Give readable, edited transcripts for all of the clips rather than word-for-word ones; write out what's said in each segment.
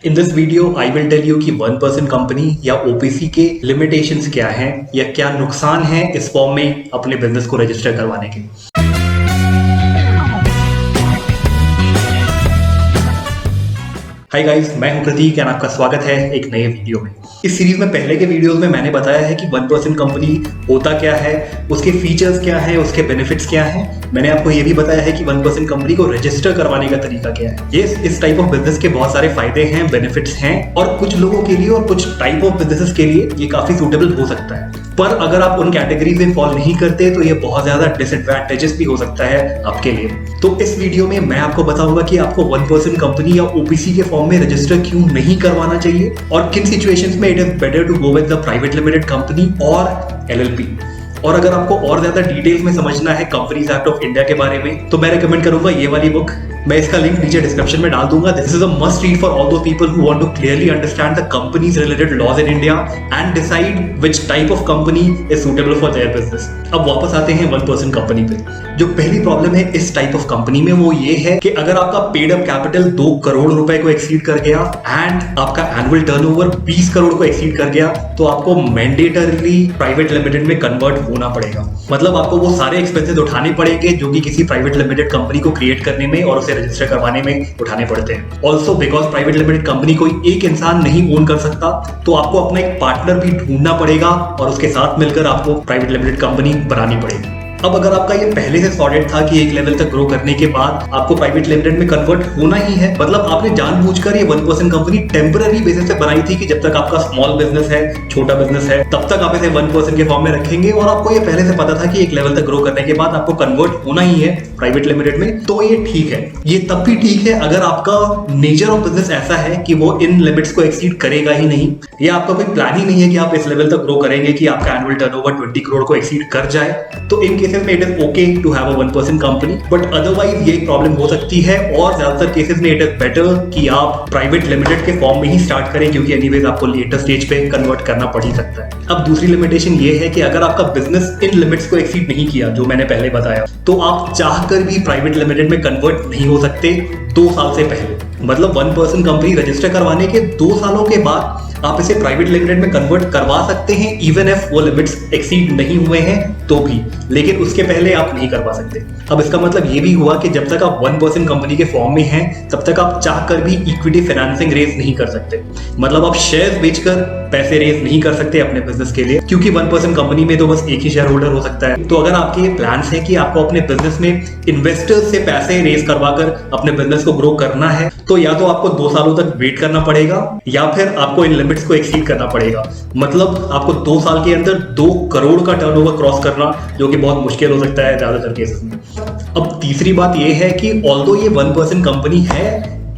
In this video, I will tell you कि 1% company या OPC के लिमिटेशंस क्या हैं या क्या नुकसान है इस फॉर्म में अपने बिजनेस को रजिस्टर करवाने के। हाय गाइस, मैं हूं प्रतीक और आपका स्वागत है एक नए वीडियो में। इस सीरीज में पहले के वीडियोस में मैंने बताया है कि 1% कंपनी होता क्या है, उसके फीचर्स क्या है, उसके बेनिफिट्स क्या है। मैंने आपको ये भी बताया है कि 1% कंपनी को रजिस्टर करवाने का तरीका क्या है। ये इस टाइप ऑफ बिजनेस के बहुत सारे फायदे हैं, बेनिफिट्स हैं और कुछ लोगों के लिए और कुछ टाइप ऑफ बिजनेसेस के लिए ये काफी सूटेबल हो सकता है। पर अगर आप उन कैटेगरीज में फॉल नहीं करते तो ये बहुत ज्यादा डिसएडवांटेजेस भी हो सकता है आपके लिए। तो इस वीडियो में मैं आपको बताऊंगा कि आपको 1% कंपनी या OPC के फॉर्म में रजिस्टर क्यों नहीं करवाना चाहिए और किन सिचुएशंस में it is better to go with the private limited company और LLP। और अगर आपको और ज्यादा डिटेल्स में समझना है कंपनीज एक्ट ऑफ इंडिया के बारे में तो मैं रिकमेंड करूंगा ये वाली बुक। मैं इसका लिंक नीचे डिस्क्रिप्शन में डाल दूंगा। This is a must read for all those people who want to clearly understand the companies related laws in India and decide which type of company is suitable for their business. अब वापस आते हैं 1% company पे। जो पहली problem है इस type of company में वो ये है कि अगर आपका पेड अप कैपिटल 2 करोड़ रुपए को एक्सीड कर गया एंड आपका एनुअल टर्नओवर 20 करोड़ को एक्सीड कर गया तो आपको मैंडेटरली प्राइवेट लिमिटेड में कन्वर्ट होना पड़ेगा। मतलब आपको वो सारे एक्सपेंसेस उठाने पड़ेंगे जो कि किसी प्राइवेट लिमिटेड कंपनी को क्रिएट करने में और रजिस्टर करवाने में उठाने पड़ते हैं। Also because private limited company कोई एक इंसान नहीं ओन कर सकता तो आपको अपना एक पार्टनर भी ढूंढना पड़ेगा और उसके साथ मिलकर आपको प्राइवेट लिमिटेड कंपनी बनानी पड़ेगी। अब अगर आपका ये पहले से सॉर्टेड था कि एक लेवल तक ग्रो करने के बाद आपको प्राइवेट लिमिटेड में कन्वर्ट होना ही है, मतलब आपने जानबूझकर ये 1% कंपनी टेम्पररी बेसिस पे बनाई थी कि जब तक आपका स्मॉल बिजनेस है, छोटा बिजनेस है, तब तक आप इसे 1% के फॉर्म में रखेंगे और आपको ये पहले से पता था कि एक लेवल तक ग्रो करने के बाद आपको कन्वर्ट होना ही है प्राइवेट लिमिटेड में, तो ये ठीक है। ये तब भी ठीक है अगर आपका नेचर ऑफ बिजनेस ऐसा है कि वो इन लिमिट्स को एक्सीड करेगा ही नहीं या आपका कोई प्लान ही नहीं है कि आप इस लेवल तक ग्रो करेंगे कि आपका एनुअल टर्नओवर 20 करोड़ को एक्सीड कर जाए, तो इन केसेस में it is okay to have a 1% company. But otherwise ये प्रॉब्लम हो सकती है और ज्यादातर केसेस में इट इज बेटर कि आप प्राइवेट लिमिटेड के फॉर्म में ही स्टार्ट करें क्योंकि एनीवेज आपको लेटर स्टेज पे कन्वर्ट करना पड़ ही सकता है। अब दूसरी लिमिटेशन ये है कि अगर आपका बिजनेस इन लिमिट्स को एक्सीड नहीं किया जो मैंने पहले बताया तो आप चाहकर भी प्राइवेट लिमिटेड में कन्वर्ट नहीं हो सकते 2 साल से पहले। मतलब 1% कंपनी रजिस्टर करवाने के 2 सालों के बाद आप इसे प्राइवेट लिमिटेड में कन्वर्ट करवा सकते हैं इवन इफ वो लिमिट्स एक्सीड नहीं हुए हैं तो भी, लेकिन उसके पहले आप नहीं करवा सकते। अब इसका मतलब ये भी हुआ कि जब तक आप 1% कंपनी के फॉर्म में हैं तब तक आप चाहकर भी इक्विटी फाइनेंसिंग रेज नहीं कर सकते। मतलब आप शेयर्स बेचकर पैसे रेज नहीं कर सकते अपने बिजनेस के लिए क्योंकि 1% कंपनी में तो बस एक ही शेयर होल्डर हो सकता है। तो अगर आपके प्लान्स हैं कि आपको अपने बिजनेस में इन्वेस्टर्स से पैसे रेज करवाकर अपने बिजनेस को ग्रो करना है तो या तो आपको 2 सालों तक वेट करना पड़ेगा या फिर आपको इन लिमिट्स को एक्सीड करना पड़ेगा। मतलब आपको 2 साल के अंदर 2 करोड़ का टर्नओवर क्रॉस करना जो कि बहुत मुश्किल हो सकता है ज्यादातर केसेस में। अब तीसरी बात यह है कि ऑल्दो ये 1% कंपनी है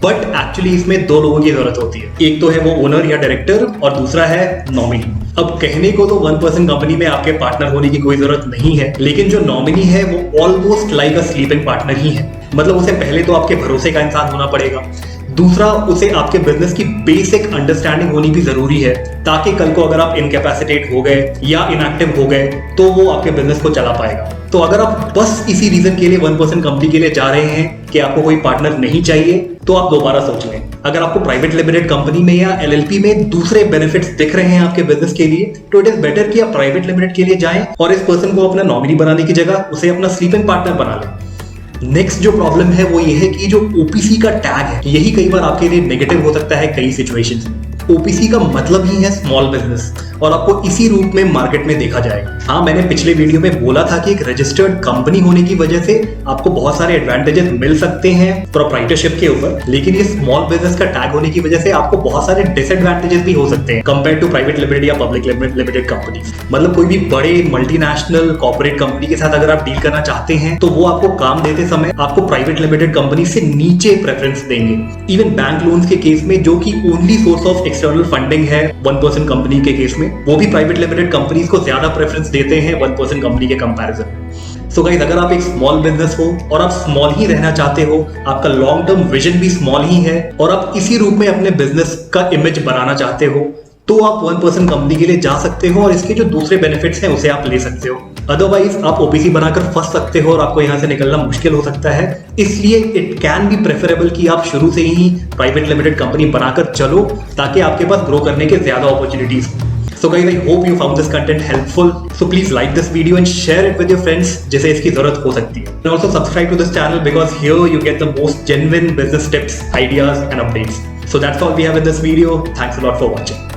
बट एक्चुअली इसमें 2 लोगों की जरूरत होती है। एक तो है वो ओनर या डायरेक्टर और दूसरा है नॉमिनी। अब कहने को तो 1% कंपनी में आपके पार्टनर होने की कोई जरूरत नहीं है, लेकिन जो नॉमिनी है वो almost like a sleeping partner ही है। मतलब उसे पहले तो आपके भरोसे का इंसान होना पड़ेगा, दूसरा उसे आपके बिजनेस की बेसिक अंडरस्टैंडिंग होनी भी जरूरी है ताकि कल को अगर आप इनकैपेसिटेट हो गए या इनएक्टिव हो गए तो वो आपके बिजनेस को चला पाएगा। तो अगर आप बस इसी रीजन के लिए 1% कंपनी के लिए जा रहे हैं कि आपको कोई पार्टनर नहीं चाहिए तो आप दोबारा सोच लें। अगर आपको प्राइवेट लिमिटेड कंपनी में या LLP में दूसरे बेनिफिट्स दिख रहे हैं आपके बिजनेस के लिए तो इट इज बेटर कि आप प्राइवेट लिमिटेड के लिए जाएं और इस पर्सन को अपना नॉमिनी बनाने की जगह उसे अपना स्लीपिंग पार्टनर बना लें। नेक्स्ट जो प्रॉब्लम है वो ये है कि जो OPC का टैग है यही कई बार आपके लिए नेगेटिव हो सकता है कई सिचुएशंस में। OPC का मतलब ही है स्मॉल बिजनेस और आपको इसी रूप में मार्केट में देखा जाएगा। हाँ, मैंने पिछले वीडियो में बोला था कि एक रजिस्टर्ड कंपनी होने की वजह से आपको बहुत सारे एडवांटेजेस मिल सकते हैं प्रोप्राइटरशिप के ऊपर, लेकिन ये स्मॉल बिजनेस का टैग होने की वजह से आपको बहुत सारे डिसएडवांटेजेस भी हो सकते हैं कंपेयर टू प्राइवेट लिमिटेड या पब्लिक लिमिटेड कंपनी। मतलब कोई भी बड़े मल्टीनेशनल कॉर्पोरेट कंपनी के साथ अगर आप डील करना चाहते हैं तो वो आपको काम देते समय आपको प्राइवेट लिमिटेड कंपनी से नीचे प्रेफरेंस देंगे। इवन बैंक लोन्स के केस में जो कि only source of external funding है 1% कंपनी के केस में, वो भी प्राइवेट लिमिटेड कंपनीज को ज्यादा प्रेफरेंस देते हैं 1% कंपनी के कंपैरिजन में। सो गाइस, अगर आप एक स्मॉल बिजनेस हो और आप स्मॉल ही रहना चाहते हो, आपका लॉन्ग टर्म विजन भी स्मॉल ही है और आप इसी रूप में अपने बिजनेस का इमेज बनाना चाहते हो तो आप 1% कंपनी के लिए जा सकते हो और इसके जो दूसरे बेनिफिट्स हैं उसे आप ले सकते हो। अदरवाइज आप ओपीसी बनाकर फंस सकते हो और आपको यहाँ से निकलना मुश्किल हो सकता है। इसलिए इट कैन बी प्रेफरेबल कि आप शुरू से ही प्राइवेट लिमिटेड कंपनी बनाकर चलो, ताकि आपके पास ग्रो करने के ज्यादा अपॉर्चुनिटीज हो। So guys, I hope you found this content helpful. So please like this video and share it with your friends जिसे इसकी जरूरत हो सकती है। And also subscribe to this channel because here you get the most genuine business tips, ideas and updates. So that's all we have in this video. Thanks a lot for watching.